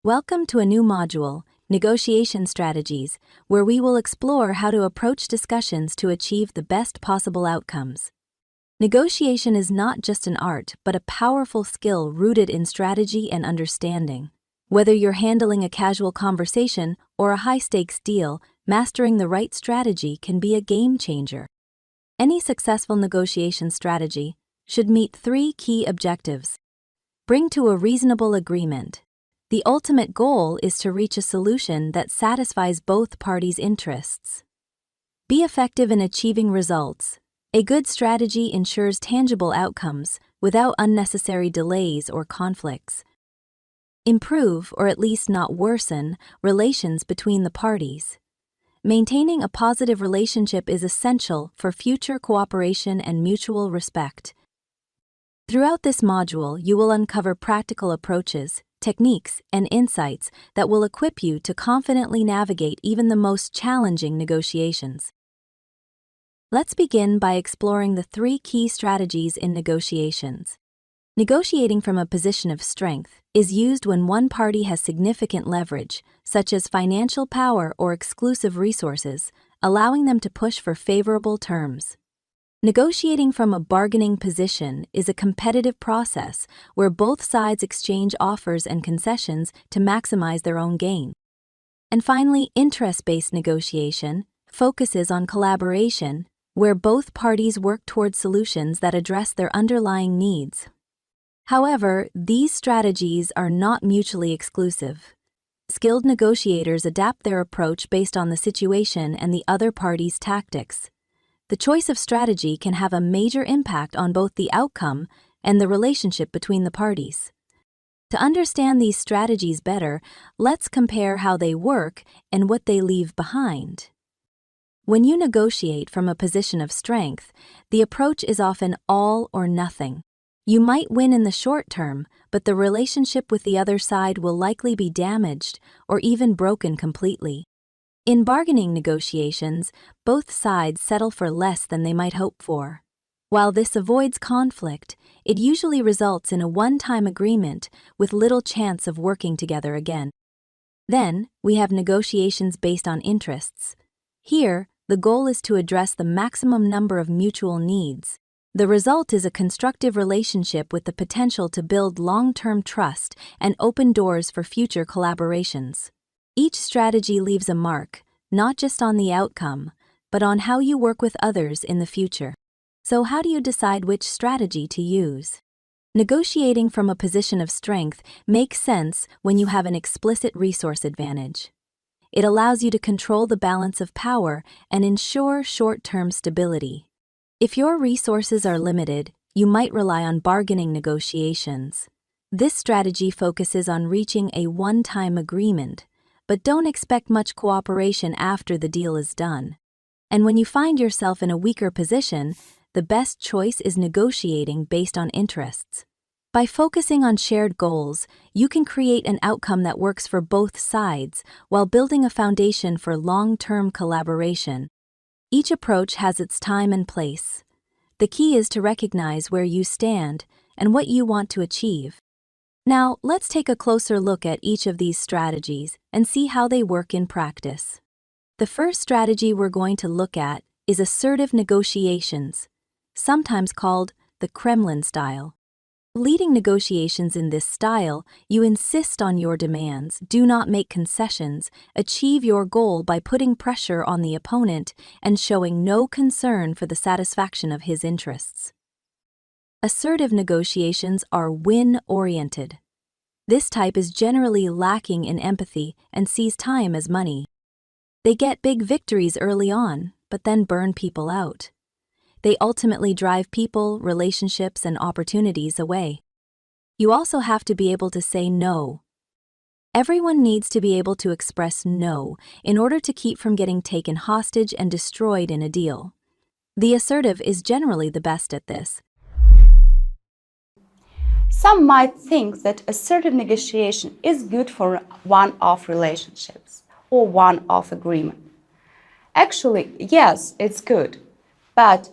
Welcome to a new module, Negotiation Strategies, where we will explore how to approach discussions to achieve the best possible outcomes. Negotiation is not just an art, but a powerful skill rooted in strategy and understanding. Whether you're handling a casual conversation or a high-stakes deal, mastering the right strategy can be a game changer. Any successful negotiation strategy should meet three key objectives. Bring to a reasonable agreement. The ultimate goal is to reach a solution that satisfies both parties' interests. Be effective in achieving results. A good strategy ensures tangible outcomes without unnecessary delays or conflicts. Improve, or at least not worsen, relations between the parties. Maintaining a positive relationship is essential for future cooperation and mutual respect. Throughout this module, you will uncover practical approaches, techniques, and insights that will equip you to confidently navigate even the most challenging negotiations. Let's begin by exploring the three key strategies in negotiations. Negotiating from a position of strength is used when one party has significant leverage, such as financial power or exclusive resources, allowing them to push for favorable terms. Negotiating from a bargaining position is a competitive process where both sides exchange offers and concessions to maximize their own gain. And finally, interest-based negotiation focuses on collaboration, where both parties work towards solutions that address their underlying needs. However, these strategies are not mutually exclusive. Skilled negotiators adapt their approach based on the situation and the other party's tactics. The choice of strategy can have a major impact on both the outcome and the relationship between the parties. To understand these strategies better, let's compare how they work and what they leave behind. When you negotiate from a position of strength, the approach is often all or nothing. You might win in the short term, but the relationship with the other side will likely be damaged or even broken completely. In bargaining negotiations, both sides settle for less than they might hope for. While this avoids conflict, it usually results in a one-time agreement with little chance of working together again. Then, we have negotiations based on interests. Here, the goal is to address the maximum number of mutual needs. The result is a constructive relationship with the potential to build long-term trust and open doors for future collaborations. Each strategy leaves a mark, not just on the outcome, but on how you work with others in the future. So how do you decide which strategy to use? Negotiating from a position of strength makes sense when you have an explicit resource advantage. It allows you to control the balance of power and ensure short-term stability. If your resources are limited, you might rely on bargaining negotiations. This strategy focuses on reaching a one-time agreement, but don't expect much cooperation after the deal is done. And when you find yourself in a weaker position, the best choice is negotiating based on interests. By focusing on shared goals, you can create an outcome that works for both sides while building a foundation for long-term collaboration. Each approach has its time and place. The key is to recognize where you stand and what you want to achieve. Now, let's take a closer look at each of these strategies and see how they work in practice. The first strategy we're going to look at is assertive negotiations, sometimes called the Kremlin style. Leading negotiations in this style, you insist on your demands, do not make concessions, achieve your goal by putting pressure on the opponent and showing no concern for the satisfaction of his interests. Assertive negotiations are win-oriented. This type is generally lacking in empathy and sees time as money. They get big victories early on, but then burn people out. They ultimately drive people, relationships, and opportunities away. You also have to be able to say no. Everyone needs to be able to express no in order to keep from getting taken hostage and destroyed in a deal. The assertive is generally the best at this. Some might think that assertive negotiation is good for one-off relationships or one-off agreement. Actually, yes, it's good, but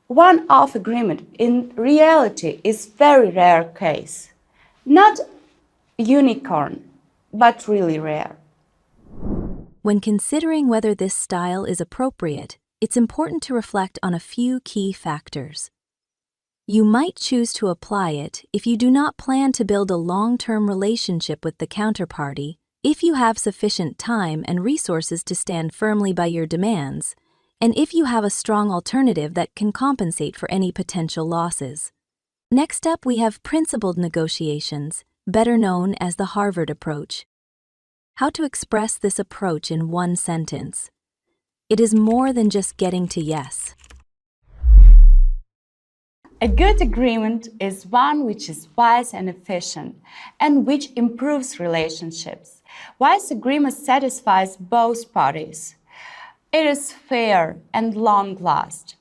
one-off agreement in reality is very rare case, not unicorn, but really rare. When considering whether this style is appropriate, it's important to reflect on a few key factors. You might choose to apply it if you do not plan to build a long-term relationship with the counterparty, if you have sufficient time and resources to stand firmly by your demands, and if you have a strong alternative that can compensate for any potential losses. Next up, we have principled negotiations, better known as the Harvard approach. How to express this approach in one sentence. It is more than just getting to yes. A good agreement is one which is wise and efficient, and which improves relationships. Wise agreement satisfies both parties. It is fair and long-lasting.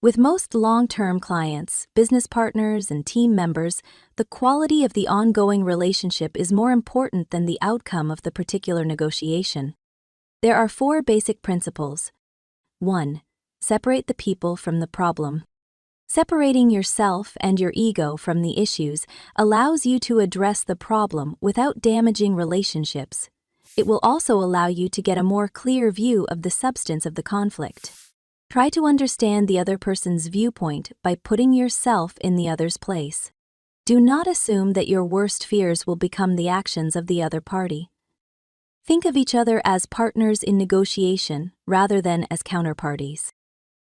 With most long-term clients, business partners, and team members, the quality of the ongoing relationship is more important than the outcome of the particular negotiation. There are 4 basic principles. 1. Separate the people from the problem. Separating yourself and your ego from the issues allows you to address the problem without damaging relationships. It will also allow you to get a more clear view of the substance of the conflict. Try to understand the other person's viewpoint by putting yourself in the other's place. Do not assume that your worst fears will become the actions of the other party. Think of each other as partners in negotiation rather than as counterparties.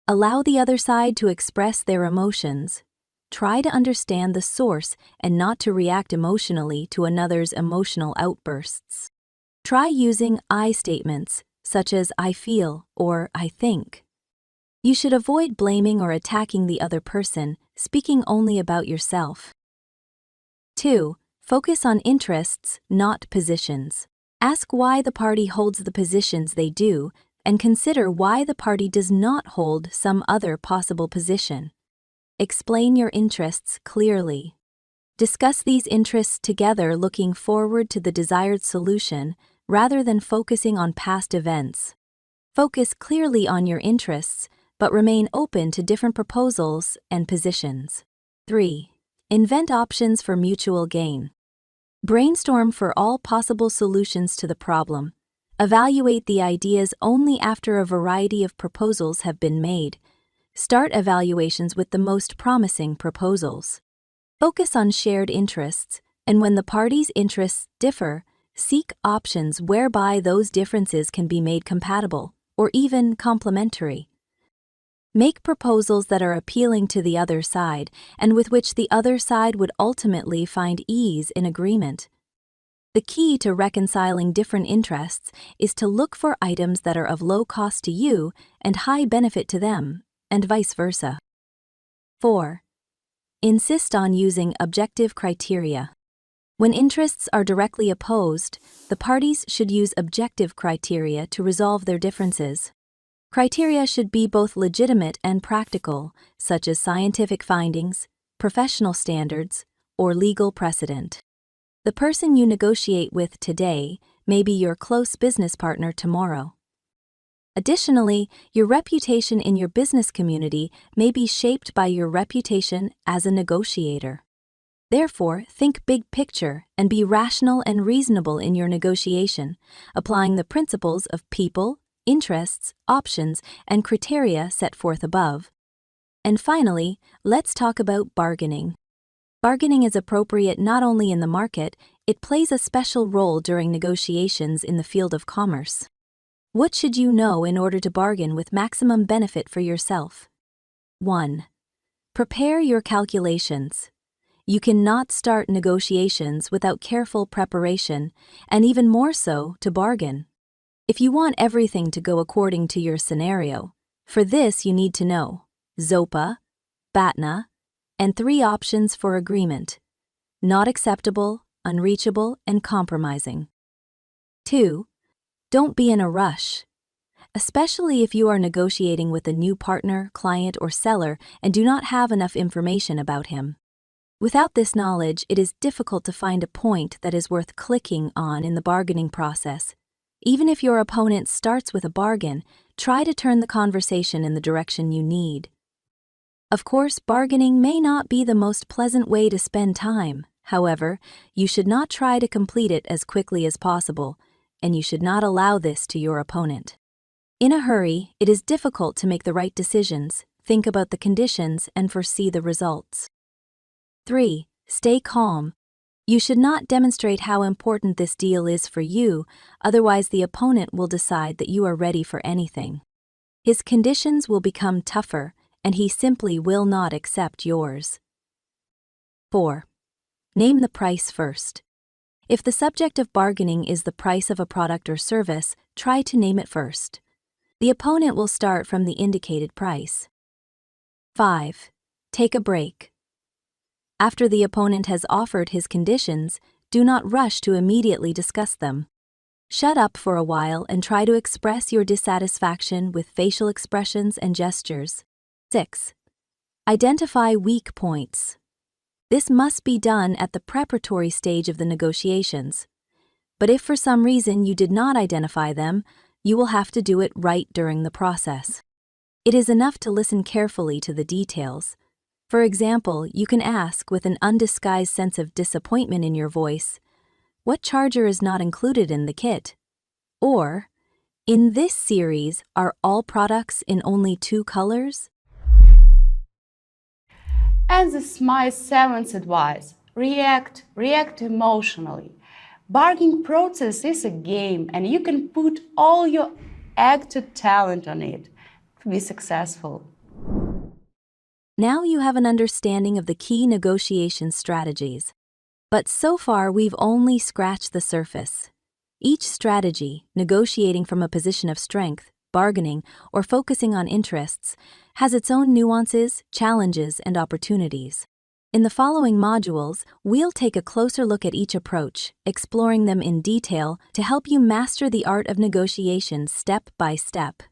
Allow the other side to express their emotions. Try to understand the source and not to react emotionally to another's emotional outbursts. Try using I statements, such as I feel or I think. You should avoid blaming or attacking the other person, speaking only about yourself. 2. Focus on interests, not positions. Ask why the party holds the positions they do, and consider why the party does not hold some other possible position. Explain your interests clearly. Discuss these interests together, looking forward to the desired solution rather than focusing on past events. Focus clearly on your interests, but remain open to different proposals and positions. 3. Invent options for mutual gain. Brainstorm for all possible solutions to the problem. Evaluate the ideas only after a variety of proposals have been made. Start evaluations with the most promising proposals. Focus on shared interests, and when the parties' interests differ, seek options whereby those differences can be made compatible or even complementary. Make proposals that are appealing to the other side and with which the other side would ultimately find ease in agreement. The key to reconciling different interests is to look for items that are of low cost to you and high benefit to them, and vice versa. 4. Insist on using objective criteria. When interests are directly opposed, the parties should use objective criteria to resolve their differences. Criteria should be both legitimate and practical, such as scientific findings, professional standards, or legal precedent. The person you negotiate with today may be your close business partner tomorrow. Additionally, your reputation in your business community may be shaped by your reputation as a negotiator. Therefore, think big picture and be rational and reasonable in your negotiation, applying the principles of people, interests, options, and criteria set forth above. And finally, let's talk about bargaining. Bargaining is appropriate not only in the market, it plays a special role during negotiations in the field of commerce. What should you know in order to bargain with maximum benefit for yourself? 1. Prepare your calculations. You cannot start negotiations without careful preparation, and even more so to bargain. If you want everything to go according to your scenario, for this you need to know ZOPA, BATNA, and 3 options for agreement: not acceptable, unreachable, and compromising. 2. Don't be in a rush. Especially if you are negotiating with a new partner, client, or seller and do not have enough information about him. Without this knowledge, it is difficult to find a point that is worth clicking on in the bargaining process. Even if your opponent starts with a bargain, try to turn the conversation in the direction you need. Of course, bargaining may not be the most pleasant way to spend time, However, you should not try to complete it as quickly as possible, and you should not allow this to your opponent. In a hurry, it is difficult to make the right decisions, think about the conditions, and foresee the results. 3. Stay calm. You should not demonstrate how important this deal is for you, otherwise the opponent will decide that you are ready for anything. His conditions will become tougher, and he simply will not accept yours. 4. Name the price first. If the subject of bargaining is the price of a product or service, try to name it first. The opponent will start from the indicated price. 5. Take a break. After the opponent has offered his conditions, do not rush to immediately discuss them. Shut up for a while and try to express your dissatisfaction with facial expressions and gestures. 6. Identify weak points. This must be done at the preparatory stage of the negotiations. But if for some reason you did not identify them, you will have to do it right during the process. It is enough to listen carefully to the details. For example, you can ask with an undisguised sense of disappointment in your voice, "What charger is not included in the kit?" Or, "In this series, are all products in only 2 colors?" And this is my 7th advice. React emotionally. Bargaining process is a game and you can put all your acted talent on it to be successful. Now you have an understanding of the key negotiation strategies. But so far we've only scratched the surface. Each strategy, negotiating from a position of strength, bargaining, or focusing on interests, has its own nuances, challenges, and opportunities. In the following modules, we'll take a closer look at each approach, exploring them in detail to help you master the art of negotiation step by step.